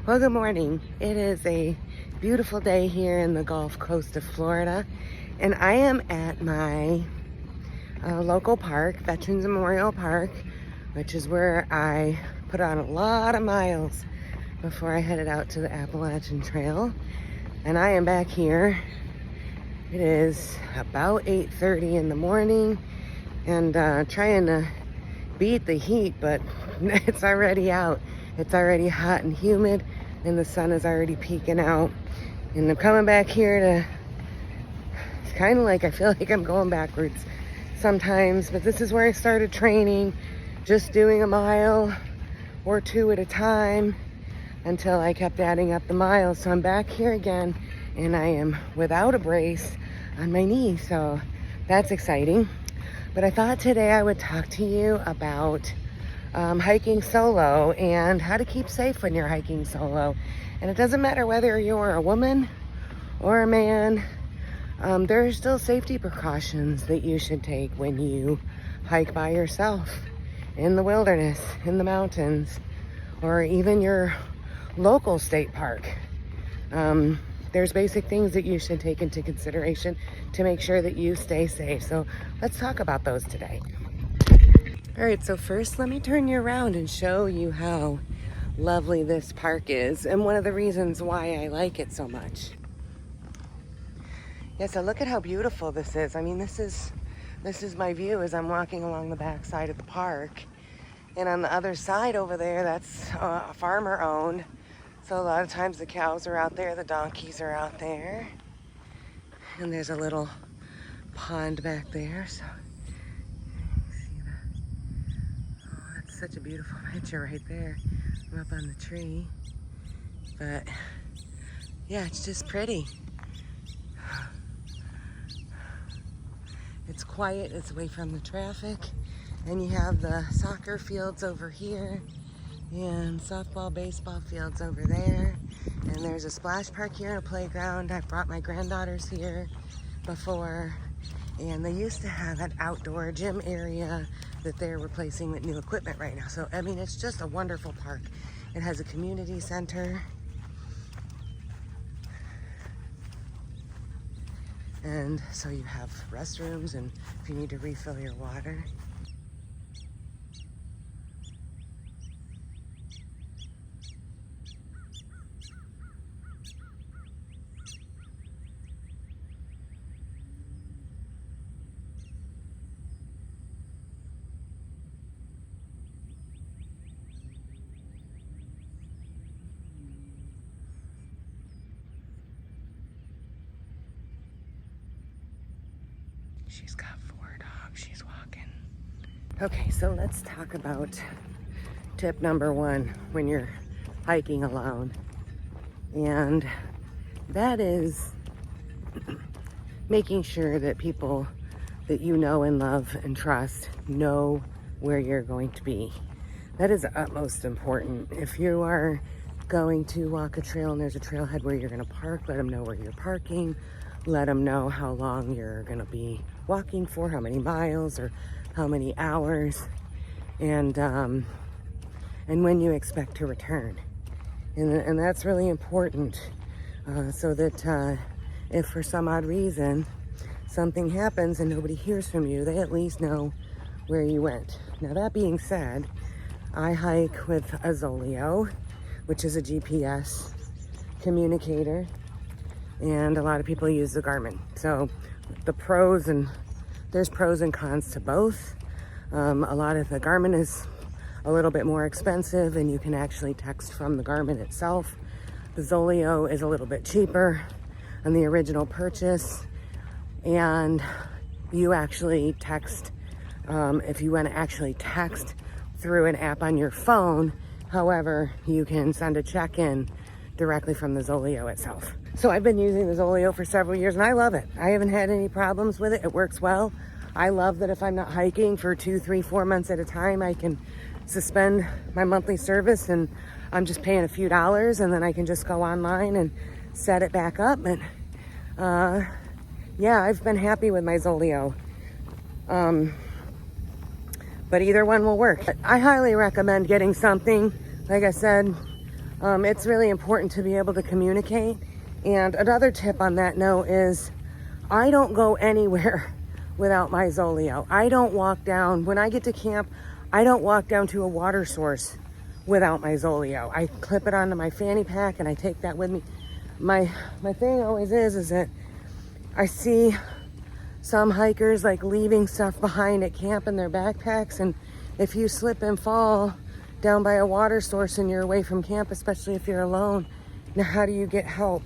Well, good morning. It is a beautiful day here in the Gulf Coast of Florida, and I am at my local park, Veterans Memorial Park, which is where I put on a lot of miles before I headed out to the Appalachian Trail. And I am back here. It is about 8:30 in the morning, and trying to beat the heat, but it's already out. It's already hot and humid, and the sun is already peeking out. And I'm coming back here to, it's kind of like I feel like I'm going backwards sometimes, but this is where I started training, just doing a mile or two at a time until I kept adding up the miles. So I'm back here again, and I am without a brace on my knee, so that's exciting. But I thought today I would talk to you about hiking solo and how to keep safe when you're hiking solo. And it doesn't matter whether you're a woman or a man, there are still safety precautions that you should take when you hike by yourself in the wilderness, in the mountains, or even your local state park. There's basic things that you should take into consideration to make sure that you stay safe. So let's talk about those today. All right, so first let me turn you around and show you how lovely this park is and one of the reasons why I like it so much. Yeah, so look at how beautiful this is. I mean, this is my view as I'm walking along the back side of the park. And on the other side over there, that's farmer owned. So a lot of times the cows are out there, the donkeys are out there. And there's a little pond back there, so such a beautiful picture right there. I'm up on the tree, but yeah, it's just pretty. It's quiet, it's away from the traffic, and you have the soccer fields over here and softball, baseball fields over there, and there's a splash park here and a playground. I've brought my granddaughters here before, and they used to have an outdoor gym area that they're replacing with new equipment right now. So, I mean, it's just a wonderful park. It has a community center. And so you have restrooms and if you need to refill your water. She's got 4 dogs, she's walking. Okay, so let's talk about tip number 1 when you're hiking alone. And that is making sure that people that you know and love and trust know where you're going to be. That is utmost important. If you are going to walk a trail and there's a trailhead where you're gonna park, let them know where you're parking. Let them know how long you're gonna be walking for, how many miles or how many hours, and when you expect to return. And that's really important, so that if for some odd reason something happens and nobody hears from you, they at least know where you went. Now, that being said, I hike with a Zoleo, which is a GPS communicator, and a lot of people use the Garmin. So there's pros and cons to both. A lot of the Garmin is a little bit more expensive, and you can actually text from the Garmin itself. The Zoleo is a little bit cheaper on the original purchase, and you actually text, if you want to actually text through an app on your phone. However, you can send a check-in directly from the Zoleo itself. So I've been using the Zoleo for several years, and I love it. I haven't had any problems with it. It works well. I love that if I'm not hiking for 2, 3, 4 months at a time, I can suspend my monthly service and I'm just paying a few dollars, and then I can just go online and set it back up. And yeah, I've been happy with my Zoleo. But either one will work. I highly recommend getting something, like I said, It's really important to be able to communicate. And another tip on that note is I don't go anywhere without my Zoleo. I don't walk down, when I get to camp, I don't walk down to a water source without my Zoleo. I clip it onto my fanny pack and I take that with me. My thing always is that I see some hikers like leaving stuff behind at camp in their backpacks, and if you slip and fall down by a water source and you're away from camp, especially if you're alone, now how do you get help?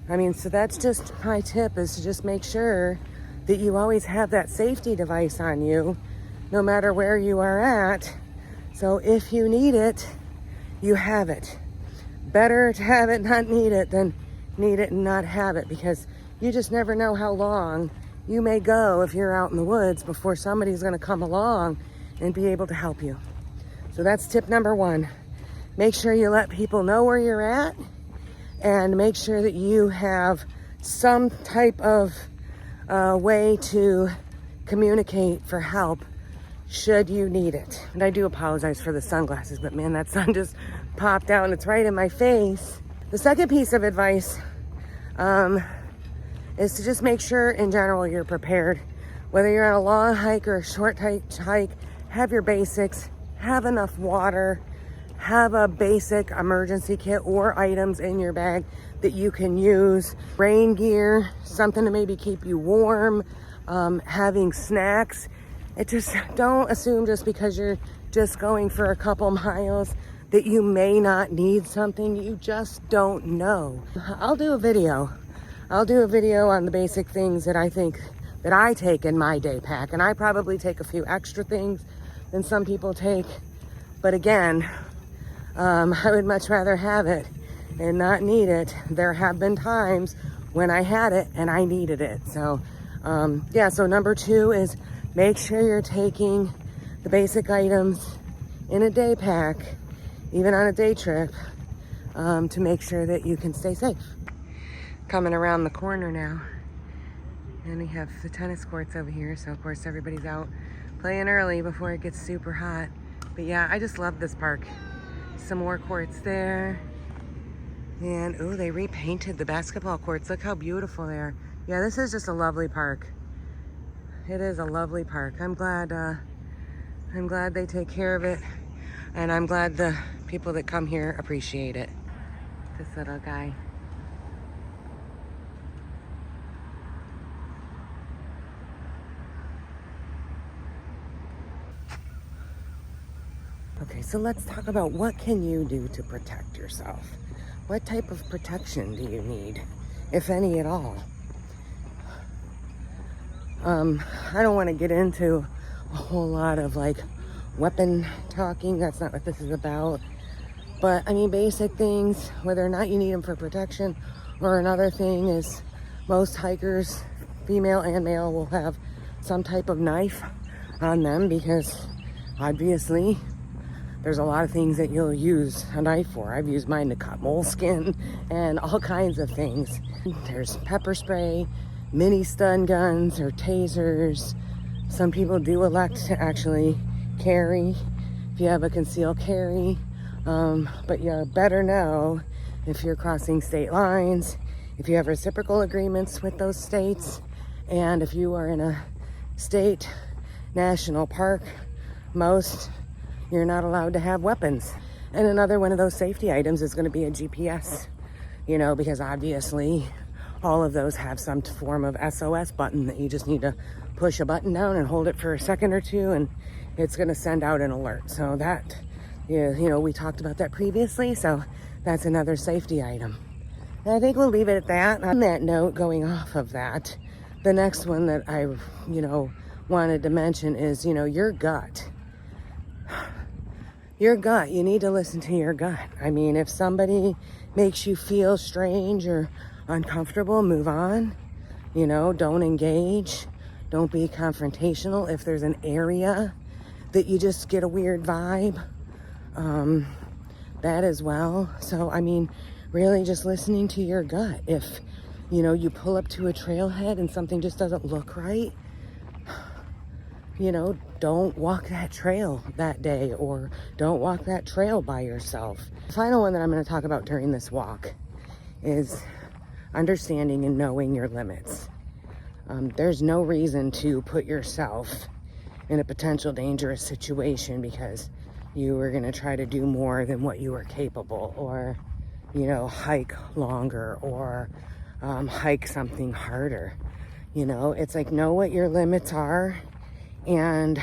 I mean, so that's just my tip, is to just make sure that you always have that safety device on you, no matter where you are at. So if you need it, you have it. Better to have it, not need it, than need it and not have it, because you just never know how long you may go if you're out in the woods before somebody's gonna come along and be able to help you. So that's tip number one. Make sure you let people know where you're at, and make sure that you have some type of way to communicate for help should you need it. And I do apologize for the sunglasses, but man, that sun just popped out and it's right in my face. The second piece of advice is to just make sure in general you're prepared. Whether you're on a long hike or a short hike, have your basics, have enough water, have a basic emergency kit or items in your bag that you can use. Rain gear, something to maybe keep you warm, having snacks. Don't assume just because you're just going for a couple miles that you may not need something. You just don't know. I'll do a video on the basic things that I think that I take in my day pack, and I probably take a few extra things than some people take. But again, I would much rather have it and not need it. There have been times when I had it and I needed it. So yeah, so number two is make sure you're taking the basic items in a day pack, even on a day trip, to make sure that you can stay safe. Coming around the corner now, and we have the tennis courts over here, so of course everybody's out playing early before it gets super hot. But yeah, I just love this park. Some more courts there, and oh, they repainted the basketball courts. Look how beautiful they are. Yeah, this is just a lovely park. It is a lovely park. I'm glad they take care of it, and I'm glad the people that come here appreciate it. This little guy. Okay, so let's talk about what can you do to protect yourself. What type of protection do you need, if any at all? I don't want to get into a whole lot of like weapon talking. That's not what this is about. But I mean, basic things, whether or not you need them for protection, or another thing is most hikers, female and male, will have some type of knife on them, because obviously there's a lot of things that you'll use a knife for. I've used mine to cut moleskin and all kinds of things. There's pepper spray, mini stun guns or tasers. Some people do elect to actually carry if you have a concealed carry. But you better know if you're crossing state lines, if you have reciprocal agreements with those states, and if you are in a state national park, you're not allowed to have weapons. And another one of those safety items is going to be a GPS, because obviously all of those have some form of SOS button that you just need to push a button down and hold it for a second or two, and it's going to send out an alert. So that, we talked about that previously, so that's another safety item. And I think we'll leave it at that. On that note, going off of that, the next one that I, wanted to mention is, your gut. Your gut, you need to listen to your gut. I mean, if somebody makes you feel strange or uncomfortable, move on. Don't engage. Don't be confrontational. If there's an area that you just get a weird vibe, that as well. So, I mean, really just listening to your gut. If, you pull up to a trailhead and something just doesn't look right, don't walk that trail that day, or don't walk that trail by yourself. The final one that I'm going to talk about during this walk is understanding and knowing your limits. There's no reason to put yourself in a potential dangerous situation because you were going to try to do more than what you were capable, or, hike longer, or hike something harder. It's like, know what your limits are, and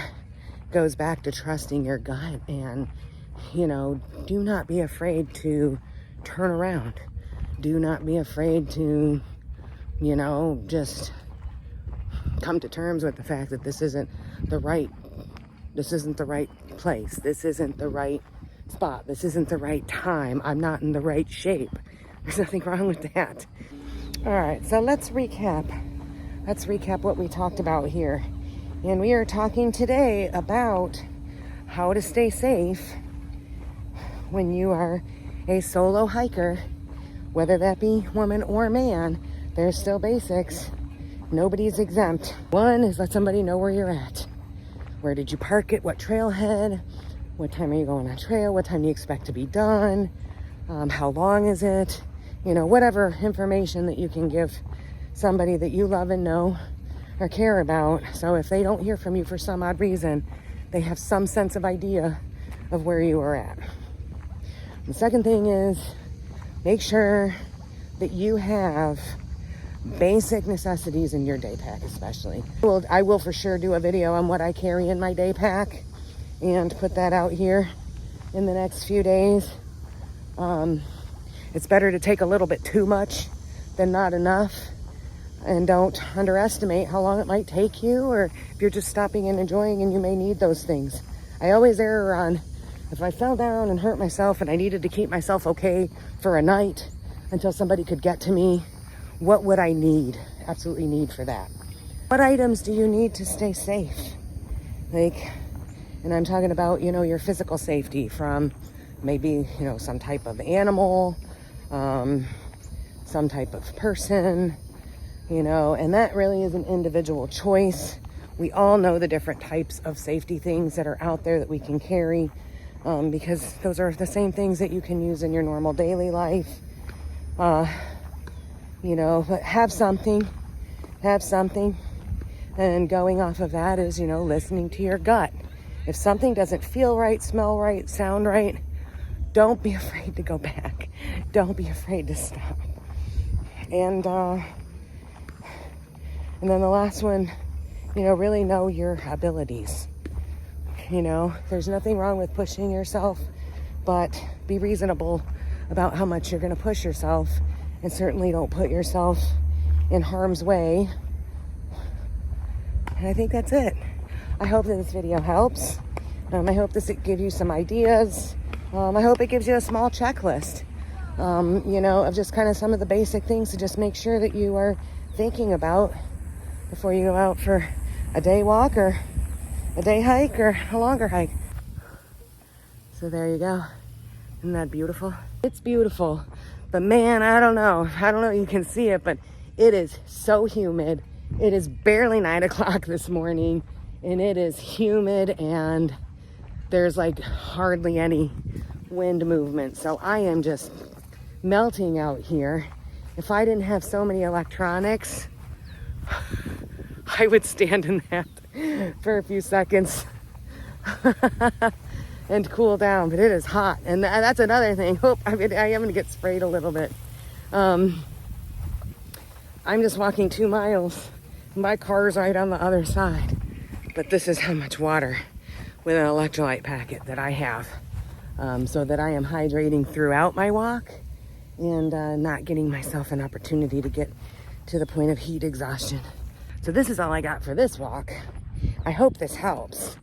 goes back to trusting your gut. And, do not be afraid to turn around. Do not be afraid to, just come to terms with the fact that this isn't the right place. This isn't the right spot. This isn't the right time. I'm not in the right shape. There's nothing wrong with that. All right, so let's recap. Let's recap what we talked about here. And we are talking today about how to stay safe when you are a solo hiker, whether that be woman or man. There's still basics. Nobody's exempt. One is let somebody know where you're at. Where did you park it? What trailhead? What time are you going on trail? What time do you expect to be done? How long is it? Whatever information that you can give somebody that you love and know or care about. So if they don't hear from you for some odd reason, they have some sense of idea of where you are at. The second thing is make sure that you have basic necessities in your day pack, especially. I will for sure do a video on what I carry in my day pack and put that out here in the next few days. It's better to take a little bit too much than not enough, and don't underestimate how long it might take you, or if you're just stopping and enjoying and you may need those things. I always err on, if I fell down and hurt myself and I needed to keep myself okay for a night until somebody could get to me, what would I absolutely need for that? What items do you need to stay safe? And I'm talking about, your physical safety from maybe, some type of animal, some type of person, and that really is an individual choice. We all know the different types of safety things that are out there that we can carry, because those are the same things that you can use in your normal daily life. But have something, and going off of that is, listening to your gut. If something doesn't feel right, smell right, sound right, don't be afraid to go back. Don't be afraid to stop. And then the last one, really know your abilities. There's nothing wrong with pushing yourself, but be reasonable about how much you're going to push yourself. And certainly don't put yourself in harm's way. And I think that's it. I hope that this video helps. I hope it gives you some ideas. I hope it gives you a small checklist, of just kind of some of the basic things to just make sure that you are thinking about before you go out for a day walk or a day hike or a longer hike. So there you go. Isn't that beautiful? It's beautiful. But man, I don't know you can see it, but it is so humid. It is barely 9 o'clock this morning, and it is humid, and there's like hardly any wind movement. So I am just melting out here. If I didn't have so many electronics, I would stand in that for a few seconds and cool down, but it is hot. And that's another thing. I am gonna get sprayed a little bit. I'm just walking 2 miles. My car's right on the other side. But this is how much water with an electrolyte packet that I have, so that I am hydrating throughout my walk and not getting myself an opportunity to get to the point of heat exhaustion. So this is all I got for this walk. I hope this helps.